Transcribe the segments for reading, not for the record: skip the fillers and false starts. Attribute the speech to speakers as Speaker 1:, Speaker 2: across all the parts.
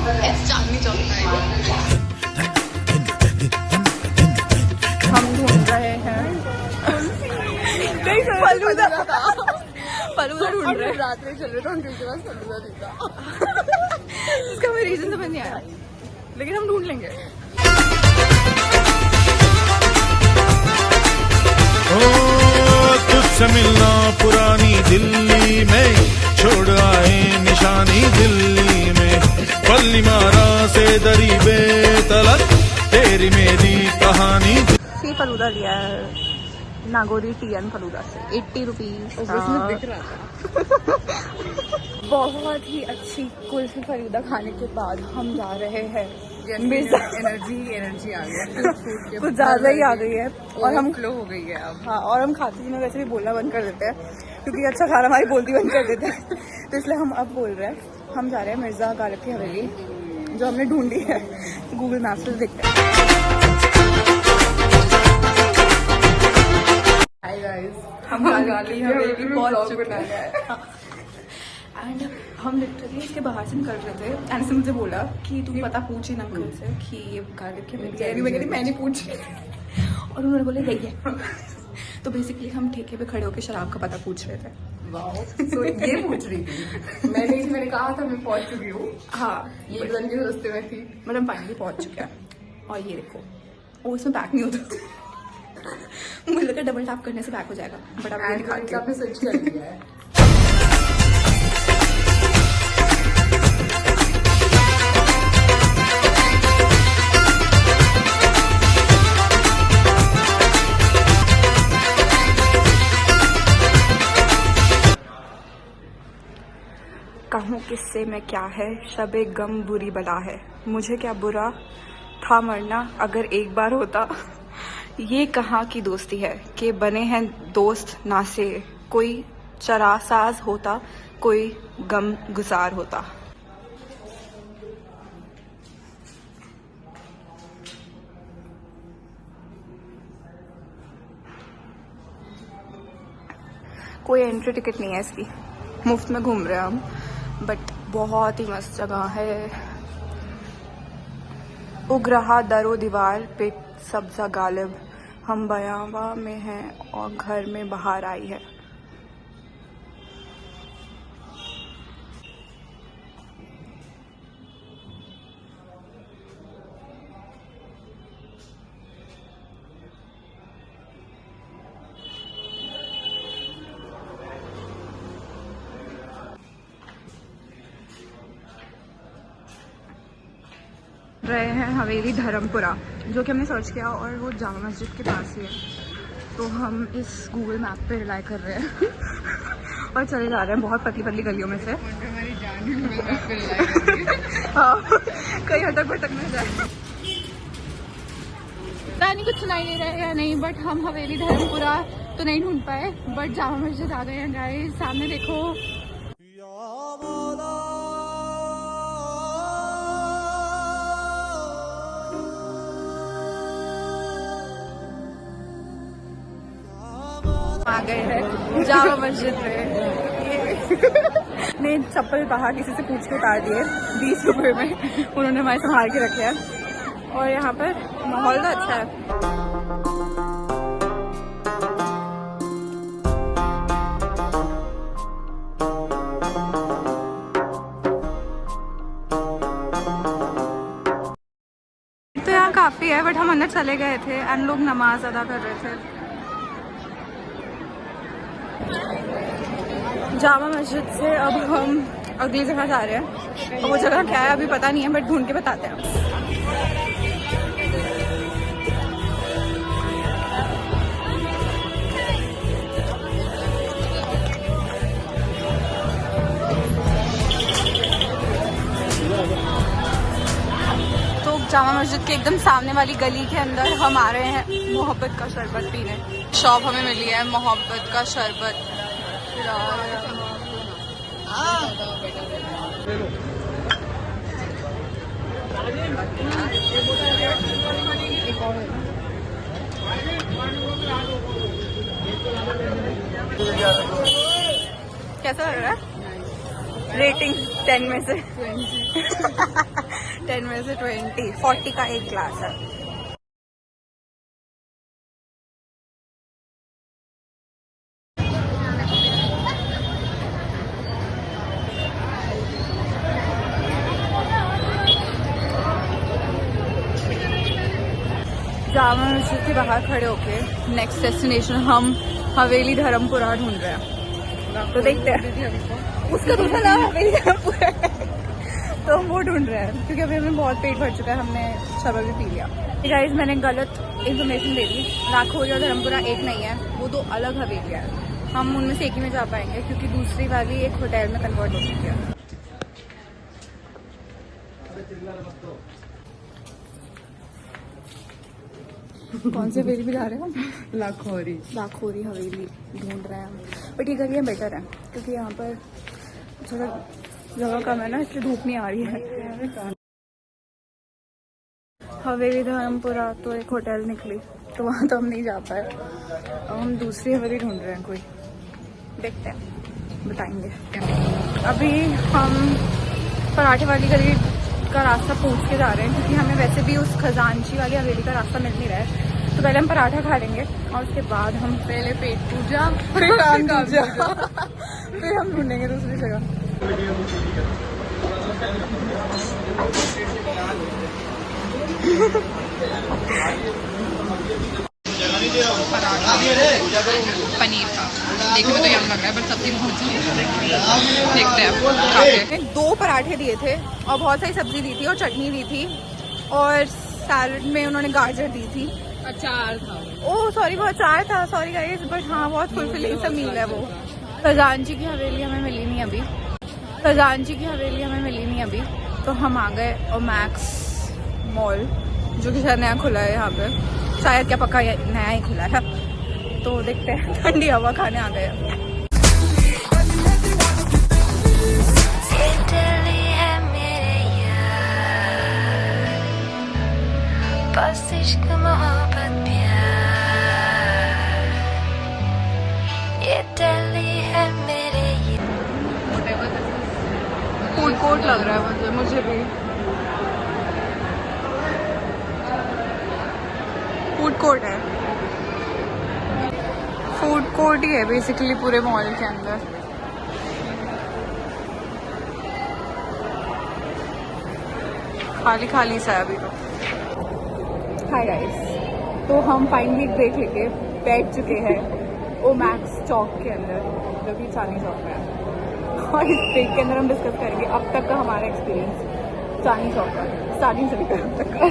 Speaker 1: चांदनी चौक
Speaker 2: हम ढूंढ रहे हैं फलूदा फलूदा ढूंढ रहे हैं।
Speaker 1: रात में चल रहे थे उनके पास फलूदा नहीं था।
Speaker 2: इसका कोई रीजन समझ नहीं आया, लेकिन हम ढूंढ लेंगे।
Speaker 3: तुझसे मिलना पुरानी दिल्ली में, छोड़ आए निशानी दिल्ली में, पल्ली मारा से दरी बेतलक, तेरी मेरी कहानी।
Speaker 2: सी फलूदा लिया है नागौरी टीएन फलूदा से 80 रुपीज।
Speaker 1: दिख रहा था।
Speaker 2: बहुत ही अच्छी कुल्फी फलूदा खाने के बाद हम जा रहे हैं
Speaker 1: एनर्जी आ गया,
Speaker 2: कुछ ज्यादा ही आ गई है और हम
Speaker 1: फ्लो हो गई है अब।
Speaker 2: हाँ, और हम खाते समय वैसे भी बोलना बंद कर देते हैं क्योंकि अच्छा खाना हमारी बोलती बंद कर देते हैं, तो इसलिए हम अब बोल रहे हैं। हम जा रहे हैं मिर्जा गालिब की हवेली, जो हमने ढूंढी है गूगल मैप से। देखते हैं।
Speaker 1: हाय गाइस,
Speaker 2: हम गाली हवेली पहुंच चुके हैं एंड हम लिटरली इसके बाहर से निकल रहे थे। एंड से मुझे बोला कि तू पता पूछ इन अंकल से कि ये गालिब की हवेली। मैंने पूछी और उन्होंने बोले यही है। तो बेसिकली हम ठेके पे खड़े होकर शराब का पता पूछ रहे थे।
Speaker 1: तो ये पूछ रही थी मैंने कहा था मैं पहुंच चुकी हूँ।
Speaker 2: हाँ,
Speaker 1: ये बन के रास्ते में थी,
Speaker 2: मतलब फाइनली पहुंच चुके हैं। और ये देखो, वो इसमें पैक नहीं होता। मुझे लगा डबल टैप करने से पैक हो जाएगा, बट अब ये दिखाती हूँ।
Speaker 1: आपने सच कर दिया है।
Speaker 2: कहूँ किससे मैं क्या है, शबे गम बुरी बला है, मुझे क्या बुरा था मरना अगर एक बार होता। ये कहाँ की दोस्ती है कि बने हैं दोस्त ना से, कोई चरासाज होता, कोई गम गुजार होता। कोई एंट्री टिकट नहीं है इसकी, मुफ्त में घूम रहे हैं हम, बट बहुत ही मस्त जगह है। उग रहा दरो दीवार पे सब्जा गालिब, हम बयावा में हैं और घर में बाहर आई है। रहे हैं हवेली धर्मपुरा, जो कि हमने सर्च किया और वो जामा मस्जिद के पास ही है। तो हम इस गूगल मैप पे रिलाई कर रहे हैं और चले जा रहे हैं बहुत पतली पतली गलियों में से।
Speaker 1: हमारी जान
Speaker 2: हाँ, कहीं अटक भटक न जाए। पता नहीं कुछ सुनाई दे रहा है या नहीं, बट हम हवेली धर्मपुरा तो नहीं ढूंढ पाए, बट जामा मस्जिद आ गए हैं गाइस। सामने देखो, आ गए हैं जामा मस्जिद में। ने चप्पल बाहर किसी से पूछ के उतार दिए 20 रुपए में, उन्होंने हमारे संभाल के रखे हैं। और यहाँ पर माहौल तो अच्छा है। तो यहाँ काफी है, बट हम अंदर चले गए थे एंड लोग नमाज अदा कर रहे थे। जामा मस्जिद से अब हम अगली जगह जा रहे हैं, और वो जगह क्या है अभी पता नहीं है, बट ढूंढ के बताते हैं। तो जामा मस्जिद के एकदम सामने वाली गली के अंदर हम आ रहे हैं मोहब्बत का शरबत पीने। शॉप हमें मिली है मोहब्बत का शरबत। कैसा लग रहा है? रेटिंग 10 में से 10 में से 20, 40 का एक क्लास है। जामा मस्जिद के बाहर खड़े होके नेक्स्ट डेस्टिनेशन हम हवेली धर्मपुरा ढूंढ रहे हैं। तो देखते हैं, उसका दूसरा नाम हवेली धर्मपुरा है। तो हम वो ढूंढ रहे हैं क्योंकि अभी हमें बहुत पेट भर चुका है, हमने शरबत भी पी लिया। गाइस मैंने गलत इन्फॉर्मेशन दे दी, लाखोरी और धर्मपुरा एक नहीं है, वो दो अलग हवेलियाँ हैं। हम उनमें से एक ही में जा पाएंगे क्योंकि दूसरी वाली एक होटल में कन्वर्ट हो चुकी है। कौन से हवेली भी जा रहे हो? लाखोरी हवेली ढूंढ रहे हैं, बट ये गलियाँ बेटर है क्योंकि यहाँ पर थोड़ा जगह कम है ना, इसलिए धूप नहीं आ रही है। हवेली धर्मपुरा तो एक होटल निकली, तो वहाँ तो हम नहीं जा पाए। अब हम दूसरी हवेली ढूंढ रहे हैं, कोई देखते हैं, बताएंगे। अभी हम पराठे वाली गली का रास्ता पूछ के जा रहे हैं क्योंकि हमें वैसे भी उस खजानची वाली हवेली का रास्ता मिल नहीं रहा है। तो पहले हम पराठा खा लेंगे और उसके बाद हम पहले पेट पूजा फिर कान पूजा फिर हम ढूंढेंगे दूसरी जगह। पनीर का देखने में तो यम लग रहा है, पर सब्जी बहुत देखते हैं। 2 पराठे दिए थे और बहुत सारी सब्जी दी थी और चटनी दी थी और सैलड में उन्होंने गाजर दी थी, अचार था। ओह सॉरी, वो अचार था, सॉरी गाइस, बट हाँ बहुत फुलफिलिंग सा मील है वो। खजानची की हवेली हमें मिली नहीं अभी, खजानची की हवेली हमें मिली नहीं अभी, तो हम आ गए और मैक्स मॉल जो कि शायद नया खुला है यहाँ पे, शायद क्या पक्का नया ही खुला है। तो देखते हैं, ठंडी हवा खाने आ गए। बस इश्क मोहब्बत प्यार, ये दिल्ली है मेरे। फूड कोर्ट लग रहा है मुझे भी। फूड कोर्ट है, फूड कोर्ट ही है बेसिकली पूरे मॉल के अंदर। खाली खाली सा है अभी तो। हाय गाइस, तो हम फाइनली ब्रेक लेके बैठ चुके हैं ओ मैक्स चौक के अंदर जो कि चांदनी चौक में है, और इस ब्रेक के अंदर हम डिस्कस करेंगे अब तक का हमारा एक्सपीरियंस चांदनी चौक का, स्टार्टिंग से लेकर अब तक का।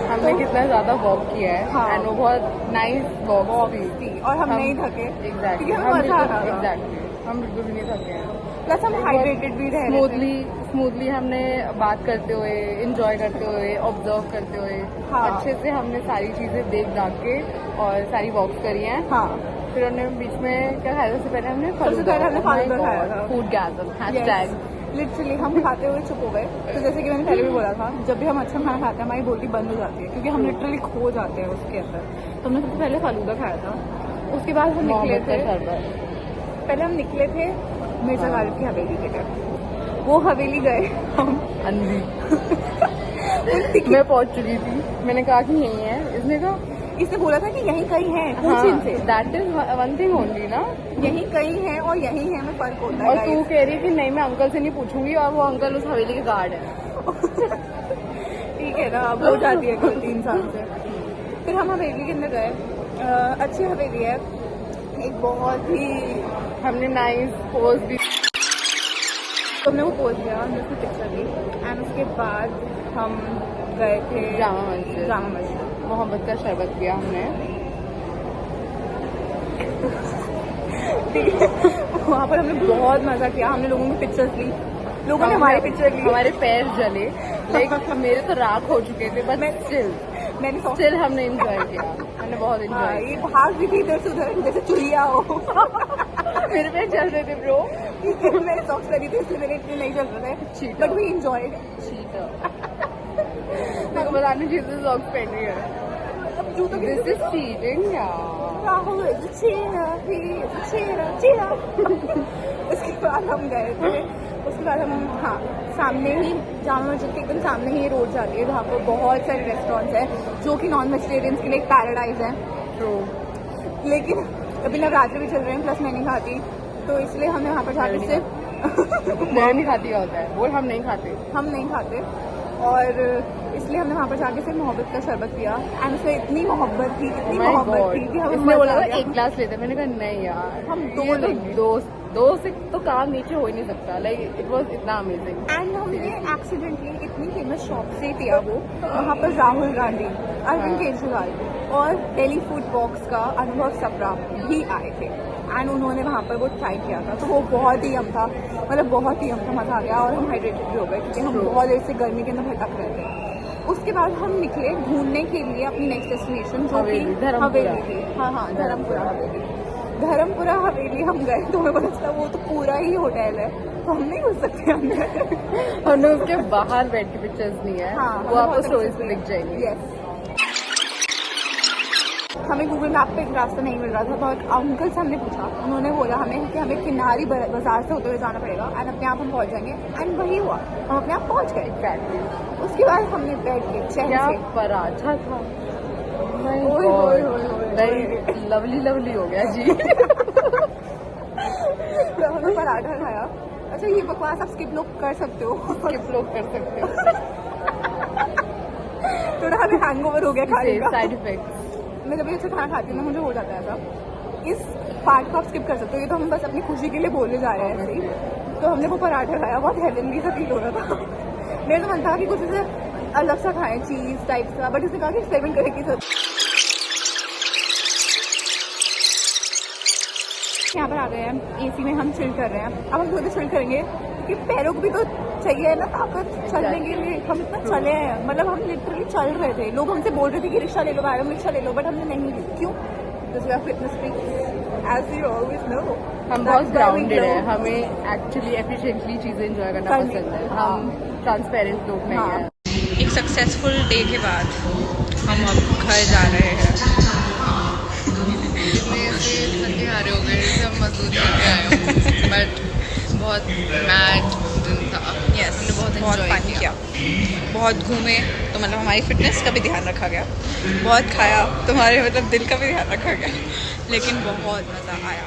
Speaker 1: हमने कितना ज्यादा वॉक किया है।
Speaker 2: हाँ।
Speaker 1: एंड वो बहुत नाइस वॉक थी
Speaker 2: और हम नहीं थके।
Speaker 1: एग्जैक्टली,
Speaker 2: हम मजा आ रहा था।
Speaker 1: एग्जैक्टली हम बिल्कुल भी नहीं थके हैं।
Speaker 2: प्लस हम हाइड्रेटेड भी रह रहे थे।
Speaker 1: स्मूथली हमने बात करते हुए, एंजॉय करते हुए, ऑब्जर्व करते हुए,
Speaker 2: हाँ।
Speaker 1: अच्छे से हमने सारी चीजें देख दाख के और सारी वॉक्स करी हैं।
Speaker 2: हाँ,
Speaker 1: फिर हमने बीच में क्या खाया? सबसे पहले हमने
Speaker 2: फालूदा खाया था।
Speaker 1: Food गैज़म hashtag.
Speaker 2: लिटरली हम खाते हुए चुप हो गए। तो जैसे कि मैंने पहले भी बोला था, जब भी हम अच्छा खाना खाते हैं हमारी बोलती बंद हो जाती है क्योंकि हम लिटरली खो जाते हैं उसके अंदर। तो हमने सबसे पहले फालूदा खाया था, उसके बाद हम निकले थे। पहले हम निकले थे मिर्जा गालिब की हवेली के लिए, वो हवेली गए हम
Speaker 1: अंधी। मैं पहुंच चुकी थी, मैंने कहा कि यही है। इसने
Speaker 2: बोला था कि यहीं कहीं है,
Speaker 1: हाँ, say that is one thing only ना,
Speaker 2: यहीं कहीं है और यहीं है में फर्क होता है।
Speaker 1: और तू कह रही कि नहीं मैं अंकल से नहीं पूछूंगी, और वो अंकल उस हवेली के गार्ड है।
Speaker 2: ठीक है ना, अब हो जाती है कोई 3 साल से। फिर हम हवेली के अंदर गए, अच्छी हवेली है, एक बहुत ही
Speaker 1: हमने नाइस पोज भी,
Speaker 2: तो हमने वो पोज लिया, हमने उसकी पिक्चर ली एंड उसके बाद हम गए थे
Speaker 1: जामा मस्जिद, मोहब्बत का शरबत पिया हमने।
Speaker 2: वहाँ पर हमने बहुत मजा किया, हमने लोगों की पिक्चर्स ली, लोगों ने हमारी पिक्चर ली,
Speaker 1: हमारे पैर जले, लाइक मेरे तो राख हो चुके थे, बट स्टिल हमने एंजॉय किया, हमने बहुत एंजॉय किया।
Speaker 2: भाग भी थी इधर से उधर जैसे चुहिया हो।
Speaker 1: मेरे पैर चल रहे थे ब्रो,
Speaker 2: मैंने सॉक्स पहनी थी इसलिए मेरे इतने नहीं चल रहे थे, बट वी एंजॉयड।
Speaker 1: मेरे को बताने चीजें सॉक्स पहन रही है, दिस इज चीटिंग यार।
Speaker 2: उसके बाद हम गए थे उसके बाद हम सामने ही जामा मस्जिद के एकदम सामने ही रोड जाती है जहाँ पर बहुत सारे रेस्टोरेंट्स हैं जो कि नॉन वेजिटेरियंस के लिए एक पैराडाइज है। लेकिन अभी नवरात्रि भी चल रहे हैं, प्लस मैं नहीं खाती, तो इसलिए हमें वहाँ पर जाके सिर्फ
Speaker 1: मैं नहीं खाती का होता है, वो हम नहीं खाते
Speaker 2: और इसलिए हमने वहाँ पर जाके सिर्फ मोहब्बत का शरबत पिया। एंड उसमें इतनी मोहब्बत थी कि हमें
Speaker 1: इसने बोला
Speaker 2: मजा आ
Speaker 1: था
Speaker 2: गया।
Speaker 1: 1 ग्लास लेते, मैंने कहा नहीं यार,
Speaker 2: हम
Speaker 1: दो से तो काम नीचे हो ही नहीं सकता। लाइक इट वाज इतना अमेजिंग।
Speaker 2: एंड हमने एक्सीडेंटली इतनी फेमस शॉप से पिया वो, वहाँ पर राहुल गांधी, अरविंद केजरीवाल और दिल्ली फूड बॉक्स का अनुभव सप्रा भी आए थे एंड उन्होंने वहाँ पर वो ट्राई किया था, तो वो बहुत ही यम था, मतलब बहुत ही यम था, मजा आ गया। और हम हाइड्रेटेड भी हो गए क्योंकि हम बहुत देर से गर्मी के अंदर भटक रहे थे। उसके बाद हम निकले ढूंढने के लिए अपनी नेक्स्ट डेस्टिनेशन जो कि हवेली थी। धर्मपुरा हवेली हम गए, तो हमें पता चला वो तो पूरा ही होटल है, तो हम नहीं घुस सकते अंदर।
Speaker 1: हमने उसके बाहर बैठ के पिक्चर्स नहीं है, वो आपको स्टोरीज पे दिख जाएंगे।
Speaker 2: यस, हमें गूगल मैप पे एक रास्ता नहीं मिल रहा था, तो एक अंकल से हमने पूछा, उन्होंने बोला हमें कि हमें किनारी बाजार से होते हुए जाना पड़ेगा एंड अपने आप हम पहुंच जाएंगे। एंड वही हुआ, हम अपने आप पहुंच गए।
Speaker 1: Exactly.
Speaker 2: उसके बाद हमने बैठ के चैन
Speaker 1: क्या
Speaker 2: से
Speaker 1: पराठा था, लवली हो गया जी।
Speaker 2: तो हमने पराठा खाया। अच्छा, ये बकवास आप स्किप लोग कर सकते हो,
Speaker 1: स्किप लोग कर सकते हो।
Speaker 2: थोड़ा हमें हैंगओवर हो गया खाने का।
Speaker 1: साइड इफेक्ट्स,
Speaker 2: मैं जब भी अच्छा खाना खाती हूँ ना, मुझे हो जाता है ऐसा। इस पार्ट को आप स्किप कर सकते हो, ये तो हम बस अपनी खुशी के लिए बोलने जा रहे हैं ऐसे ही। तो हमने वो पराठा खाया, बहुत हेवनली सा फील हो रहा था। मेरा तो मन था कि कुछ ऐसे अलग सा खाएं, चीज टाइप का, बट उसने कहा कि एक्सपेरिमेंट करेगी। सब यहाँ पर आ गए हैं, एसी में हम चिल कर रहे हैं। अब हम थोड़ी चिल करेंगे क्योंकि पैरों को भी तो चाहिए ना ताकत चलने के लिए। हम इतना चले हैं, मतलब हम लिटरली चल रहे थे। लोग हमसे बोल रहे थे कि रिक्शा ले लो मैडम, रिक्शा ले लो, बट हमने नहीं ली। क्यों? Fitness freak as you always know.
Speaker 1: हम बहुत ग्राउंडेड है, हमें एक्चुअली एफिशिएंटली चीजें एंजॉय करना पसंद है। हम ट्रांसपेरेंट लोग नहीं हैं।
Speaker 2: एक सक्सेसफुल डे के बाद हम अब घर जा रहे हैं।
Speaker 1: इतने ऐसे थके हारे हो गए जैसे हम मजदूरी करके आए हो, बट बहुत मैड दिन था।
Speaker 2: यस,
Speaker 1: हमने
Speaker 2: बहुत फन किया, बहुत घूमे, तो मतलब हमारी फिटनेस का भी ध्यान रखा गया। बहुत खाया, तुम्हारे मतलब दिल का भी ध्यान रखा गया, लेकिन बहुत मज़ा आया।